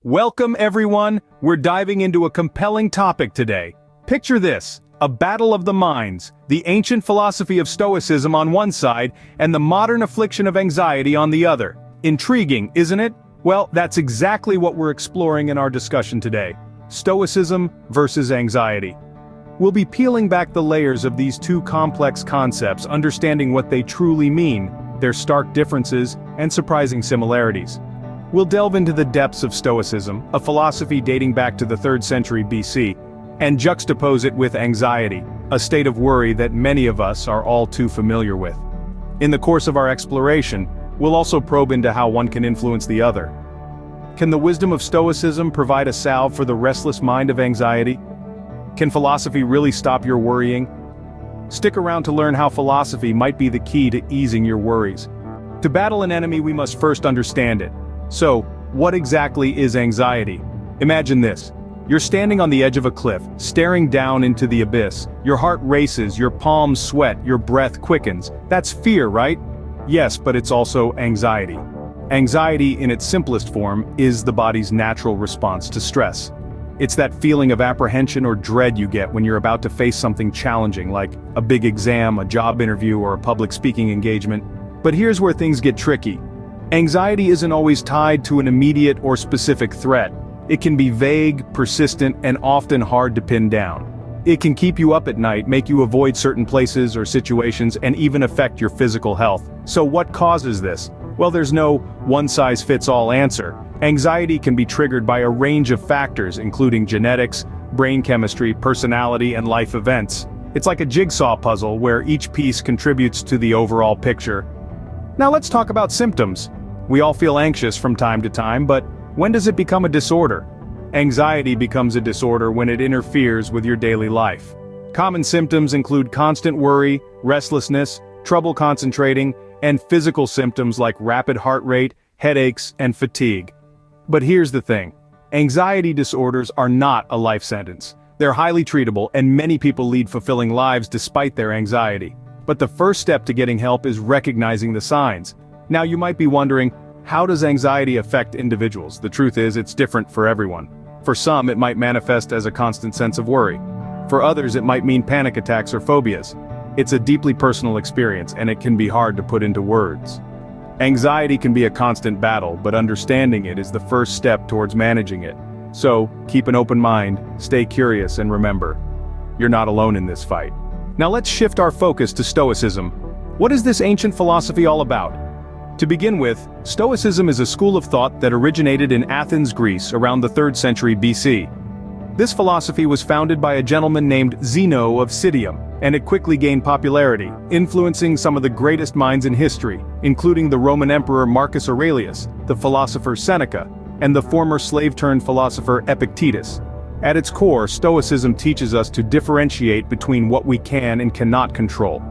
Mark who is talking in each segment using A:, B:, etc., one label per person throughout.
A: Welcome everyone, we're diving into a compelling topic today. Picture this, a battle of the minds, the ancient philosophy of Stoicism on one side and the modern affliction of anxiety on the other. Intriguing, isn't it? Well, that's exactly what we're exploring in our discussion today. Stoicism versus anxiety. We'll be peeling back the layers of these two complex concepts, understanding what they truly mean, their stark differences, and surprising similarities. We'll delve into the depths of Stoicism, a philosophy dating back to the 3rd century BC, and juxtapose it with anxiety, a state of worry that many of us are all too familiar with. In the course of our exploration, we'll also probe into how one can influence the other. Can the wisdom of Stoicism provide a salve for the restless mind of anxiety? Can philosophy really stop your worrying? Stick around to learn how philosophy might be the key to easing your worries. To battle an enemy, we must first understand it. So, what exactly is anxiety? Imagine this. You're standing on the edge of a cliff, staring down into the abyss. Your heart races, your palms sweat, your breath quickens. That's fear, right? Yes, but it's also anxiety. Anxiety, in its simplest form, is the body's natural response to stress. It's that feeling of apprehension or dread you get when you're about to face something challenging, like a big exam, a job interview, or a public speaking engagement. But here's where things get tricky. Anxiety isn't always tied to an immediate or specific threat. It can be vague, persistent, and often hard to pin down. It can keep you up at night, make you avoid certain places or situations, and even affect your physical health. So what causes this? Well, there's no one-size-fits-all answer. Anxiety can be triggered by a range of factors, including genetics, brain chemistry, personality, and life events. It's like a jigsaw puzzle where each piece contributes to the overall picture. Now let's talk about symptoms. We all feel anxious from time to time, but when does it become a disorder? Anxiety becomes a disorder when it interferes with your daily life. Common symptoms include constant worry, restlessness, trouble concentrating, and physical symptoms like rapid heart rate, headaches, and fatigue. But here's the thing. Anxiety disorders are not a life sentence. They're highly treatable, and many people lead fulfilling lives despite their anxiety. But the first step to getting help is recognizing the signs. Now you might be wondering, how does anxiety affect individuals? The truth is, it's different for everyone. For some, it might manifest as a constant sense of worry. For others, it might mean panic attacks or phobias. It's a deeply personal experience, and it can be hard to put into words. Anxiety can be a constant battle, but understanding it is the first step towards managing it. So, keep an open mind, stay curious, and remember, you're not alone in this fight. Now let's shift our focus to Stoicism. What is this ancient philosophy all about? To begin with, Stoicism is a school of thought that originated in Athens, Greece, around the 3rd century BC. This philosophy was founded by a gentleman named Zeno of Citium, and it quickly gained popularity, influencing some of the greatest minds in history, including the Roman Emperor Marcus Aurelius, the philosopher Seneca, and the former slave-turned-philosopher Epictetus. At its core, Stoicism teaches us to differentiate between what we can and cannot control.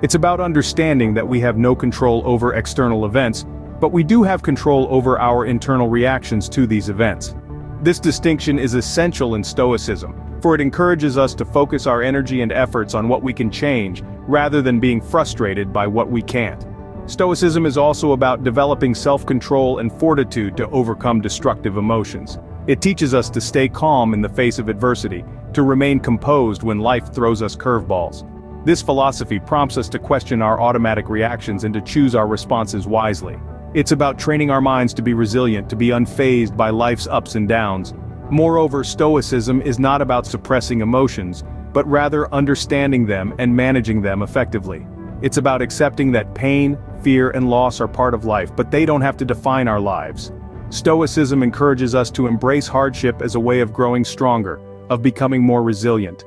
A: It's about understanding that we have no control over external events, but we do have control over our internal reactions to these events. This distinction is essential in Stoicism, for it encourages us to focus our energy and efforts on what we can change, rather than being frustrated by what we can't. Stoicism is also about developing self-control and fortitude to overcome destructive emotions. It teaches us to stay calm in the face of adversity, to remain composed when life throws us curveballs. This philosophy prompts us to question our automatic reactions and to choose our responses wisely. It's about training our minds to be resilient, to be unfazed by life's ups and downs. Moreover, Stoicism is not about suppressing emotions, but rather understanding them and managing them effectively. It's about accepting that pain, fear, and loss are part of life, but they don't have to define our lives. Stoicism encourages us to embrace hardship as a way of growing stronger, of becoming more resilient.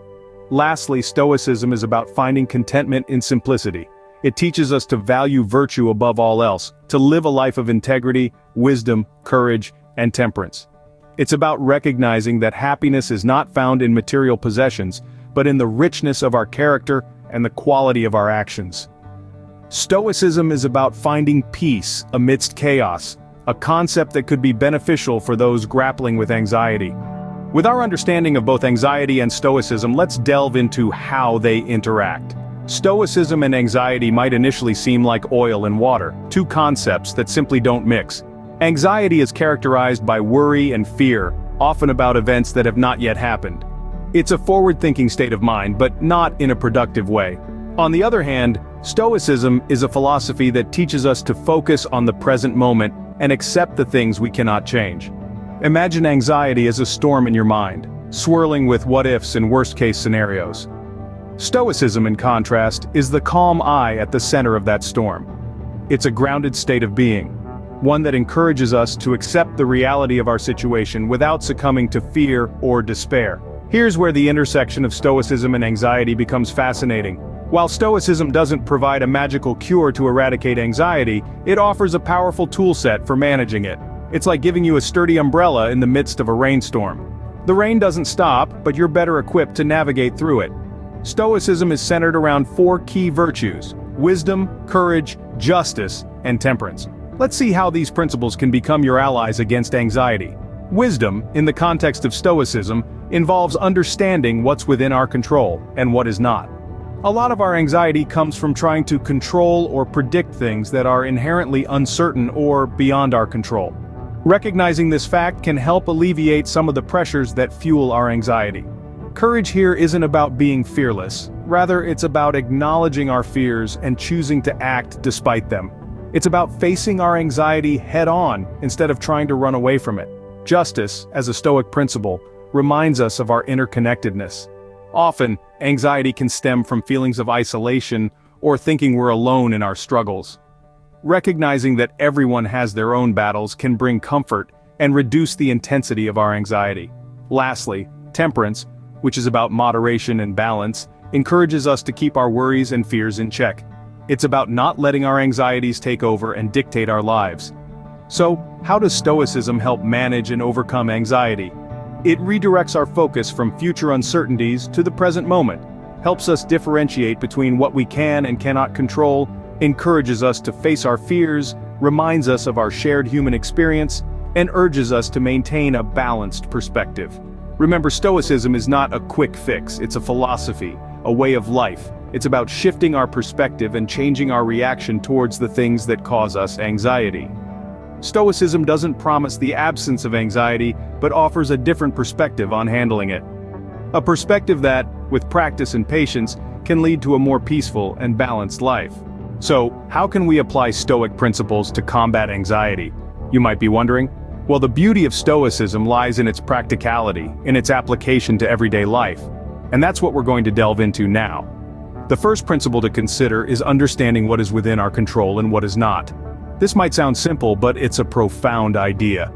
A: Lastly, Stoicism is about finding contentment in simplicity. It teaches us to value virtue above all else, to live a life of integrity, wisdom, courage, and temperance. It's about recognizing that happiness is not found in material possessions, but in the richness of our character and the quality of our actions. Stoicism is about finding peace amidst chaos, a concept that could be beneficial for those grappling with anxiety. With our understanding of both anxiety and Stoicism, let's delve into how they interact. Stoicism and anxiety might initially seem like oil and water, two concepts that simply don't mix. Anxiety is characterized by worry and fear, often about events that have not yet happened. It's a forward-thinking state of mind, but not in a productive way. On the other hand, Stoicism is a philosophy that teaches us to focus on the present moment and accept the things we cannot change. Imagine anxiety as a storm in your mind, swirling with what-ifs and worst-case scenarios. Stoicism, in contrast, is the calm eye at the center of that storm. It's a grounded state of being, one that encourages us to accept the reality of our situation without succumbing to fear or despair. Here's where the intersection of Stoicism and anxiety becomes fascinating. While Stoicism doesn't provide a magical cure to eradicate anxiety, it offers a powerful toolset for managing it. It's like giving you a sturdy umbrella in the midst of a rainstorm. The rain doesn't stop, but you're better equipped to navigate through it. Stoicism is centered around 4 key virtues: wisdom, courage, justice, and temperance. Let's see how these principles can become your allies against anxiety. Wisdom, in the context of Stoicism, involves understanding what's within our control and what is not. A lot of our anxiety comes from trying to control or predict things that are inherently uncertain or beyond our control. Recognizing this fact can help alleviate some of the pressures that fuel our anxiety. Courage here isn't about being fearless. Rather, it's about acknowledging our fears and choosing to act despite them. It's about facing our anxiety head-on instead of trying to run away from it. Justice, as a Stoic principle, reminds us of our interconnectedness. Often, anxiety can stem from feelings of isolation or thinking we're alone in our struggles. Recognizing that everyone has their own battles can bring comfort and reduce the intensity of our anxiety. Lastly, temperance, which is about moderation and balance, encourages us to keep our worries and fears in check. It's about not letting our anxieties take over and dictate our lives. So, how does Stoicism help manage and overcome anxiety? It redirects our focus from future uncertainties to the present moment, helps us differentiate between what we can and cannot control, encourages us to face our fears, reminds us of our shared human experience, and urges us to maintain a balanced perspective. Remember, Stoicism is not a quick fix, it's a philosophy, a way of life. It's about shifting our perspective and changing our reaction towards the things that cause us anxiety. Stoicism doesn't promise the absence of anxiety, but offers a different perspective on handling it. A perspective that, with practice and patience, can lead to a more peaceful and balanced life. So, how can we apply Stoic principles to combat anxiety? You might be wondering. Well, the beauty of Stoicism lies in its practicality, in its application to everyday life. And that's what we're going to delve into now. The first principle to consider is understanding what is within our control and what is not. This might sound simple, but it's a profound idea.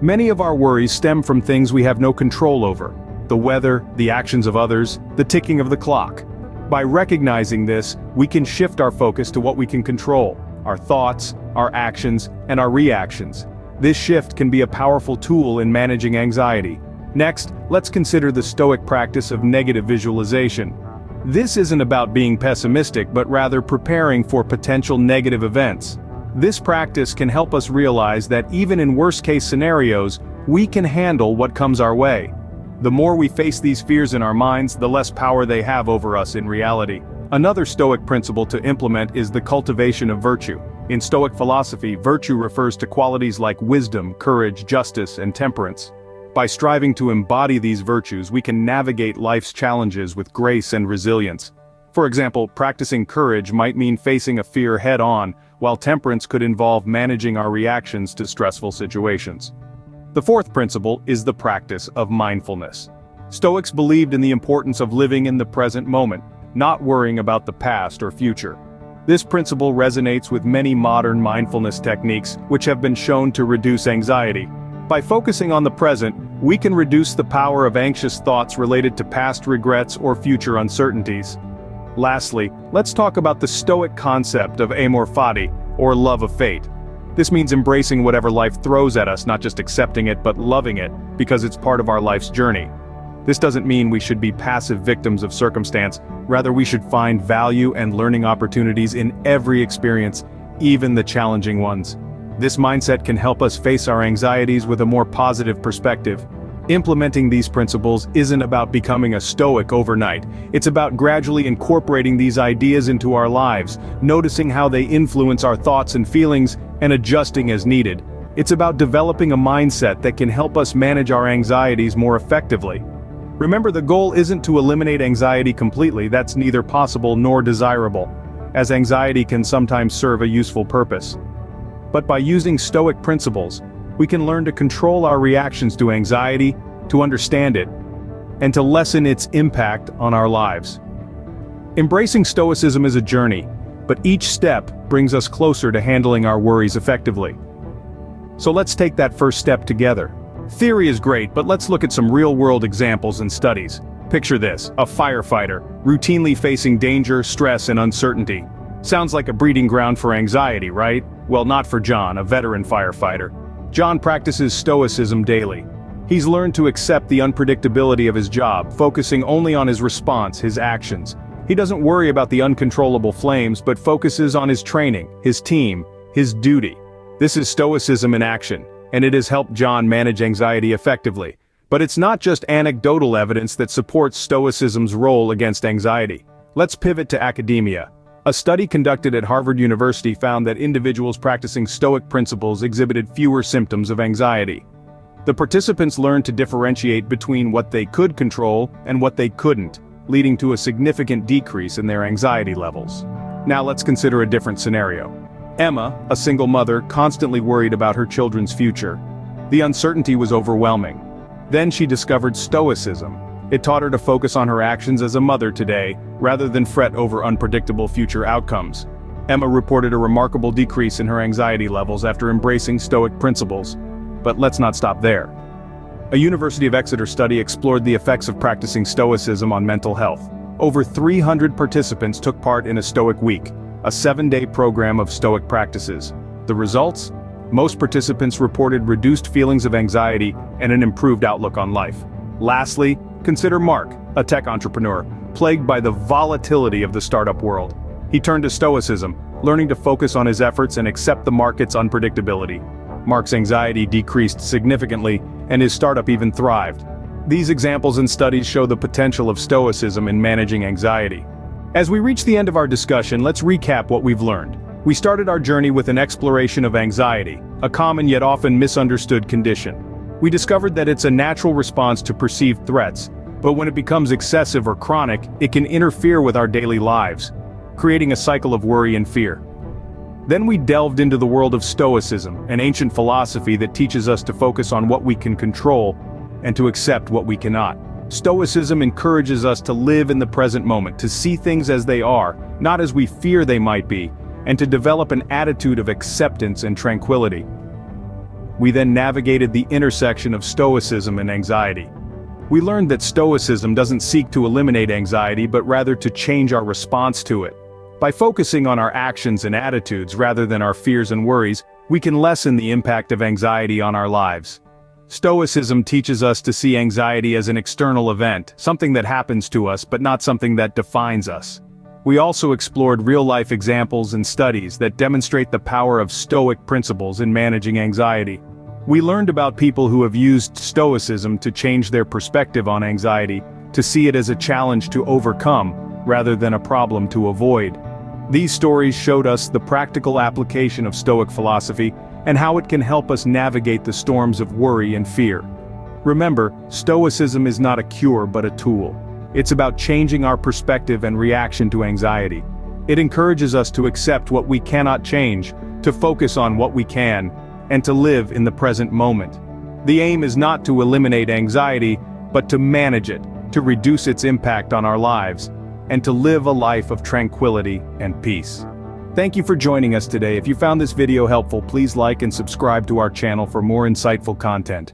A: Many of our worries stem from things we have no control over: the weather, the actions of others, the ticking of the clock. By recognizing this, we can shift our focus to what we can control: our thoughts, our actions, and our reactions. This shift can be a powerful tool in managing anxiety. Next, let's consider the Stoic practice of negative visualization. This isn't about being pessimistic, but rather preparing for potential negative events. This practice can help us realize that even in worst-case scenarios, we can handle what comes our way. The more we face these fears in our minds, the less power they have over us in reality. Another Stoic principle to implement is the cultivation of virtue. In Stoic philosophy, virtue refers to qualities like wisdom, courage, justice, and temperance. By striving to embody these virtues, we can navigate life's challenges with grace and resilience. For example, practicing courage might mean facing a fear head-on, while temperance could involve managing our reactions to stressful situations. The fourth principle is the practice of mindfulness. Stoics believed in the importance of living in the present moment, not worrying about the past or future. This principle resonates with many modern mindfulness techniques, which have been shown to reduce anxiety. By focusing on the present, we can reduce the power of anxious thoughts related to past regrets or future uncertainties. Lastly, let's talk about the Stoic concept of amor fati, or love of fate. This means embracing whatever life throws at us, not just accepting it but loving it, because it's part of our life's journey. This doesn't mean we should be passive victims of circumstance, rather we should find value and learning opportunities in every experience, even the challenging ones. This mindset can help us face our anxieties with a more positive perspective. Implementing these principles isn't about becoming a Stoic overnight. It's about gradually incorporating these ideas into our lives, noticing how they influence our thoughts and feelings, and adjusting as needed. It's about developing a mindset that can help us manage our anxieties more effectively. Remember, the goal isn't to eliminate anxiety completely. That's neither possible nor desirable, as anxiety can sometimes serve a useful purpose. But by using Stoic principles, we can learn to control our reactions to anxiety, to understand it, and to lessen its impact on our lives. Embracing Stoicism is a journey, but each step brings us closer to handling our worries effectively. So let's take that first step together. Theory is great, but let's look at some real-world examples and studies. Picture this: a firefighter, routinely facing danger, stress, and uncertainty. Sounds like a breeding ground for anxiety, right? Well, not for John, a veteran firefighter. John practices Stoicism daily. He's learned to accept the unpredictability of his job, focusing only on his response, his actions. He doesn't worry about the uncontrollable flames, but focuses on his training, his team, his duty. This is Stoicism in action, and it has helped John manage anxiety effectively. But it's not just anecdotal evidence that supports Stoicism's role against anxiety. Let's pivot to academia. A study conducted at Harvard University found that individuals practicing Stoic principles exhibited fewer symptoms of anxiety. The participants learned to differentiate between what they could control and what they couldn't, leading to a significant decrease in their anxiety levels. Now let's consider a different scenario. Emma, a single mother, constantly worried about her children's future. The uncertainty was overwhelming. Then she discovered Stoicism. It taught her to focus on her actions as a mother today, rather than fret over unpredictable future outcomes. Emma reported a remarkable decrease in her anxiety levels after embracing Stoic principles. But let's not stop there. A University of Exeter study explored the effects of practicing Stoicism on mental health. Over 300 participants took part in a Stoic week, a 7-day program of Stoic practices. The results? Most participants reported reduced feelings of anxiety and an improved outlook on life. Lastly, consider Mark, a tech entrepreneur, plagued by the volatility of the startup world. He turned to Stoicism, learning to focus on his efforts and accept the market's unpredictability. Mark's anxiety decreased significantly, and his startup even thrived. These examples and studies show the potential of Stoicism in managing anxiety. As we reach the end of our discussion, let's recap what we've learned. We started our journey with an exploration of anxiety, a common yet often misunderstood condition. We discovered that it's a natural response to perceived threats, but when it becomes excessive or chronic, it can interfere with our daily lives, creating a cycle of worry and fear. Then we delved into the world of Stoicism, an ancient philosophy that teaches us to focus on what we can control and to accept what we cannot. Stoicism encourages us to live in the present moment, to see things as they are, not as we fear they might be, and to develop an attitude of acceptance and tranquility. We then navigated the intersection of Stoicism and anxiety. We learned that Stoicism doesn't seek to eliminate anxiety, but rather to change our response to it. By focusing on our actions and attitudes rather than our fears and worries, we can lessen the impact of anxiety on our lives. Stoicism teaches us to see anxiety as an external event, something that happens to us but not something that defines us. We also explored real-life examples and studies that demonstrate the power of Stoic principles in managing anxiety. We learned about people who have used Stoicism to change their perspective on anxiety, to see it as a challenge to overcome, rather than a problem to avoid. These stories showed us the practical application of Stoic philosophy and how it can help us navigate the storms of worry and fear. Remember, Stoicism is not a cure but a tool. It's about changing our perspective and reaction to anxiety. It encourages us to accept what we cannot change, to focus on what we can, and to live in the present moment. The aim is not to eliminate anxiety, but to manage it, to reduce its impact on our lives, and to live a life of tranquility and peace. Thank you for joining us today. If you found this video helpful, please like and subscribe to our channel for more insightful content.